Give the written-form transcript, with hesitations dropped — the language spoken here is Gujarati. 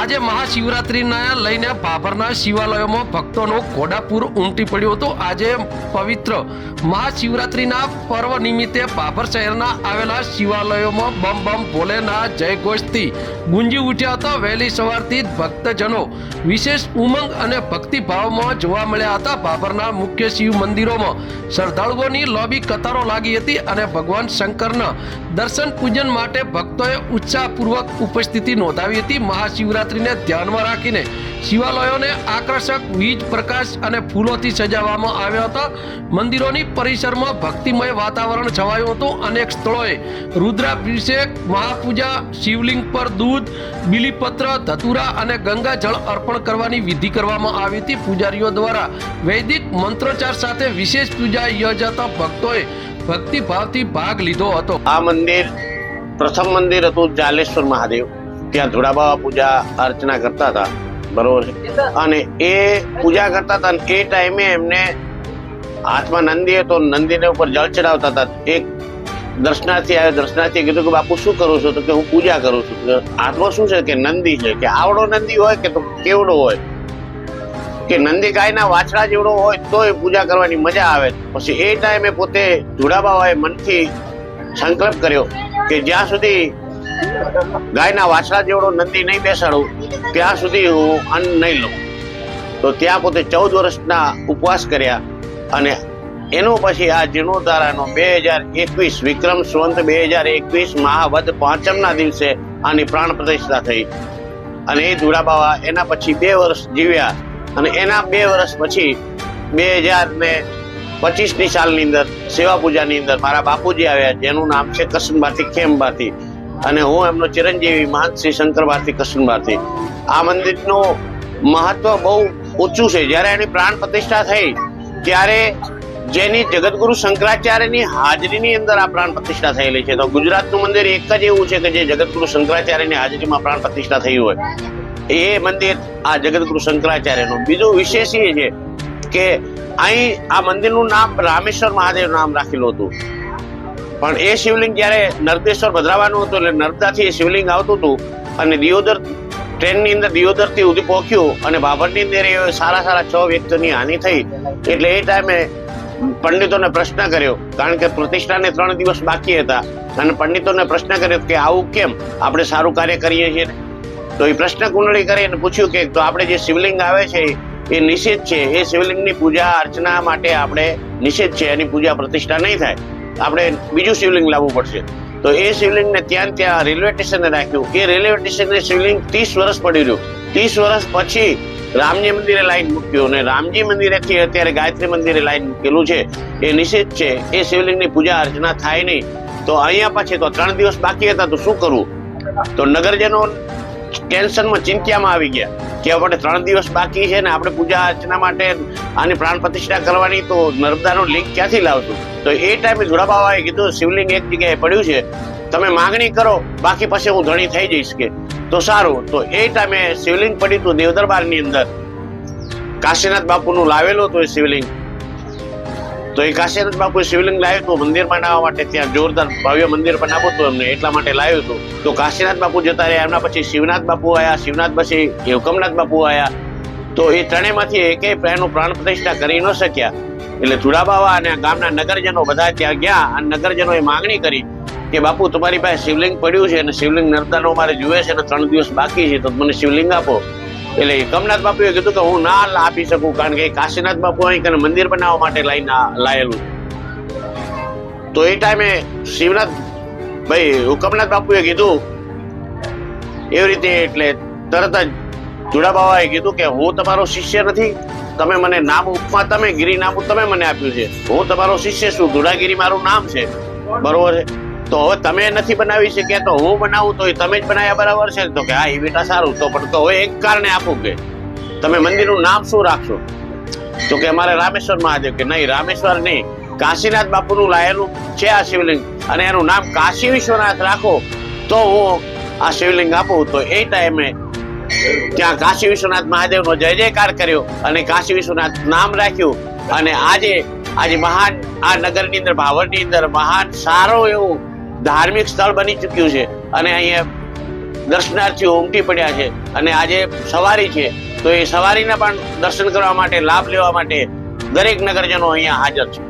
આજે મહાશિવરાત્રિને લઈને ભાભરના શિવાલયોમાં ભક્તોનો ઘોડાપૂર ઉમટી પડ્યું હતું। આજે પવિત્ર મહાશિવરાત્રિના પર્વ નિમિત્તે ભાભર શહેરના આવેલા શિવાલયોમાં બમ બમ ભોલેના જયઘોષથી ગુંજી ઉઠ્યા હતા। વહેલી સવારથી જ ભક્તજનો વિશેષ ઉમંગ અને ભક્તિભાવમાં જોવા મળ્યા હતા। ભાભરના મુખ્ય શિવ મંદિરોમાં શ્રદ્ધાળુઓની લાંબી કતારો લાગી હતી અને ભગવાન શંકરના દર્શન પૂજન માટે ભક્તોએ ઉત્સાહપૂર્વક ઉપસ્થિતિ નોંધાવી હતી। મહાશિવરાત્રિને ધ્યાનમાં રાખીને શિવાલયોને આકર્ષક વીજ પ્રકાશ અને ફૂલોથી સજાવવામાં આવ્યા હતા। મંદિરોની પરિસરમાં ભક્તિમય વાતાવરણ છવાયું હતું। અનેક સ્થળોએ રુદ્રાભિષેક, મહાપૂજા, શિવલિંગ પર દૂધ, બીલીપત્ર, ધતુરા અને ગંગાજળ અર્પણ કરવાની વિધિ કરવામાં આવી હતી। પૂજારીઓ દ્વારા વૈદિક મંત્રોચ્ચાર સાથે વિશેષ પૂજા યોજાતા ભક્તોએ ભક્તિભાવથી ભાગ લીધો હતો। આ મંદિર પ્રથમ મંદિર હતું જાલેશ્વર મહાદેવ। ત્યાં ધોળા બાબા પૂજા અર્ચના કરતા હતા, બરોબર છે। અને એ પૂજા કરતા હતા, એ ટાઈમે એમને હાથમાં નંદી હતો, નંદીને ઉપર જળ ચડાવતા હતા। એક દર્શનાર્થી આવ્યો, દર્શનાર્થીએ કીધું કે બાપુ શું કરો છો? તો કે હું પૂજા કરું છું। હાથમાં શું છે? કે નંદી છે। કે આવડો નંદી હોય કે તો કેવડો હોય? કે નંદી ગાયના વાછડા જેવડો હોય તો એ પૂજા કરવાની મજા આવે। પછી એ ટાઈમે પોતે ધોળા બાબાએ મનથી સંકલ્પ કર્યો કે જ્યાં સુધી ગાયના વાછડા જેવડો નંદી નહીં બેસાડું ત્યાં સુધી હું અન્ન નહીં લઉં। તો ત્યાં પોતે 14 વર્ષના ઉપવાસ કર્યા અને એનો પછી આ જીર્ણોદ્ધારાનો 2021 વિક્રમ સંવત 2021 મહાવદ પાંચમના દિવસે આની પ્રાણ પ્રતિષ્ઠા થઈ। અને એ ધોળા બાબા એના પછી 2 વર્ષ જીવ્યા અને એના 2 વર્ષ પછી 2025ની સાલની અંદર સેવા પૂજાની અંદર મારા બાપુજી આવ્યા, જેનું નામ છે કૃષ્ણ ભારતી ખેમ ભારતી, અને હું એમનો ચિરંજીવી મહંત શ્રી શંકર ભારતી કૃષ્ણ ભારતી। આ મંદિરનું મહત્વ બહુ ઊંચું છે। જ્યારે એની પ્રાણ પ્રતિષ્ઠા થઈ ત્યારે જેની જગતગુરુ શંકરાચાર્યની હાજરીની અંદર આ પ્રાણ પ્રતિષ્ઠા થયેલી છે। તો ગુજરાતનું મંદિર એક જ એવું છે કે જે જગતગુરુ શંકરાચાર્યની હાજરીમાં પ્રાણ પ્રતિષ્ઠા થઈ હોય, એ મંદિર આ જગતગુરુ શંકરાચાર્યનું। બીજું વિશેષ એ છે કે અહીં આ મંદિરનું નામ રામેશ્વર મહાદેવ નામ રાખેલું હતું, પણ એ શિવલિંગ જ્યારે નર્મદેશ્વર પધરાવાનું હતું એટલે નર્મદાથી એ શિવલિંગ આવતું હતું અને દિયોદર ટ્રેનની અંદર દિયોદરથી સુધી પહોંચ્યું અને ભાભરની અંદર એ સારા 6 વ્યક્તિઓની હાનિ થઈ। એટલે એ ટાઈમે પંડિતોને પ્રશ્ન કર્યો, કારણ કે પ્રતિષ્ઠાને 3 દિવસ બાકી હતા, અને પંડિતોને પ્રશ્ન કર્યો કે આવું કેમ? આપણે સારું કાર્ય કરીએ છીએ। તો એ પ્રશ્ન કુંડળી કરી અને પૂછ્યું કે તો આપણે જે શિવલિંગ આવે છે એ નિષેધ છે, એ શિવલિંગની પૂજા અર્ચના માટે આપણે નિષેધ છે, એની પૂજા પ્રતિષ્ઠા નહીં થાય, આપણે બીજું શિવલિંગ લાવવું પડશે। તો એ શિવલિંગને ત્યાં રેલવે સ્ટેશને રાખ્યું। એ રેલવે સ્ટેશને શિવલિંગ 30 વર્ષ પડી રહ્યું। 30 વર્ષ પછી રામજી મંદિરે લાઈન મૂક્યું અને રામજી મંદિરેથી અત્યારે ગાયત્રી મંદિરે લાઈન મૂકેલું છે। એ નિષેધ છે, એ શિવલિંગની પૂજા અર્ચના થાય નહીં। તો અહીંયા પછી તો 3 દિવસ બાકી હતા, તો શું કરવું? તો નગરજનો ટેન્શનમાં ચિંતામાં આવી ગયા કે આપણે 3 દિવસ બાકી છે ને આપણે પૂજા અર્ચના માટે આની પ્રાણ પ્રતિષ્ઠા કરવાની, તો નર્મદાનો લિંક ક્યાંથી લાવશું? તો એ ટાઈમે ધોળા બાબાએ કીધું શિવલિંગ એક જગ્યાએ પડ્યું છે, તમે માંગણી કરો, બાકી પછી હું ધણી થઈ જઈશ કે તો સારું। તો એ ટાઈમે શિવલિંગ પડ્યું હતું દેવદરબારની અંદર, કાશીનાથ બાપુનું લાવેલું હતું એ શિવલિંગ। તો એ કાશીનાથ બાપુએ શિવલિંગ લાવ્યું હતું મંદિર બનાવવા માટે, ત્યાં જોરદાર ભવ્ય મંદિર બનાવવું હતું એમને, એટલા માટે લાવ્યું હતું। તો કાશીનાથ બાપુ જતા રહ્યા, એમના પછી શિવનાથ બાપુ આવ્યા, શિવનાથ પછી હુકમનાથ બાપુ આવ્યા। તો એ ત્રણેયમાંથી એકેય એનું પ્રાણ પ્રતિષ્ઠા કરી ન શક્યા। એટલે ધોળા બાબા અને ગામના નગરજનો બધા ત્યાં ગયા અને નગરજનોએ માંગણી કરી કે બાપુ તમારી પાસે શિવલિંગ પડ્યું છે અને શિવલિંગ નર્મદાનો અમારે જુએ છે અને 3 દિવસ બાકી છે, તો મને શિવલિંગ આપો। એટલે કમનાથ બાપુએ કીધું કે હું ના આપી શકું, કારણ કે કાશીનાથ બાપુ અહીં મંદિર બનાવવા માટે લાયેલું છે। તો એ ટાઈમે શિવનાથ ભાઈ હુકમનાથ બાપુએ કીધું એવી રીતે, એટલે તરત જ ધોળા બાબાએ કીધું કે હું તમારો શિષ્ય નથી, તમે મને નામ ઉપમા તમે ગિરી નામ તમે મને આપ્યું છે, હું તમારો શિષ્ય છું, ધોળાગીરી મારું નામ છે, બરોબર છે। તો હવે તમે નથી બનાવી શક્યા તો હું બનાવું, તો તમે જ બનાવ્યા બરાબર છે? તો કે હા એ બેટા સારું, તો પણ તો હવે એક કારણે આપું કે તમે મંદિરનું નામ શું રાખશો? તો કે અમારે રામેશ્વર મહાદેવ। કે નહીં, રામેશ્વર નહીં, કાશીનાથ બાપુનું લાયેલું છે આ શિવલિંગ, અને એનું નામ કાશી વિશ્વનાથ રાખો તો હું આ શિવલિંગ આપું। તો એ ટાઈમે ત્યાં કાશી વિશ્વનાથ મહાદેવનો જય જયકાર કર્યો અને કાશી વિશ્વનાથ નામ રાખ્યું। અને આજે મહાન આ નગરની અંદર ભાભરની અંદર મહાન સારું એવું ધાર્મિક સ્થળ બની ચૂક્યું છે। અને અહીંયા દર્શનાર્થીઓ ઉમટી પડ્યા છે અને આજે સવારી છે તો એ સવારીના પણ દર્શન કરવા માટે લાભ લેવા માટે દરેક નગરજનો અહીંયા હાજર છે.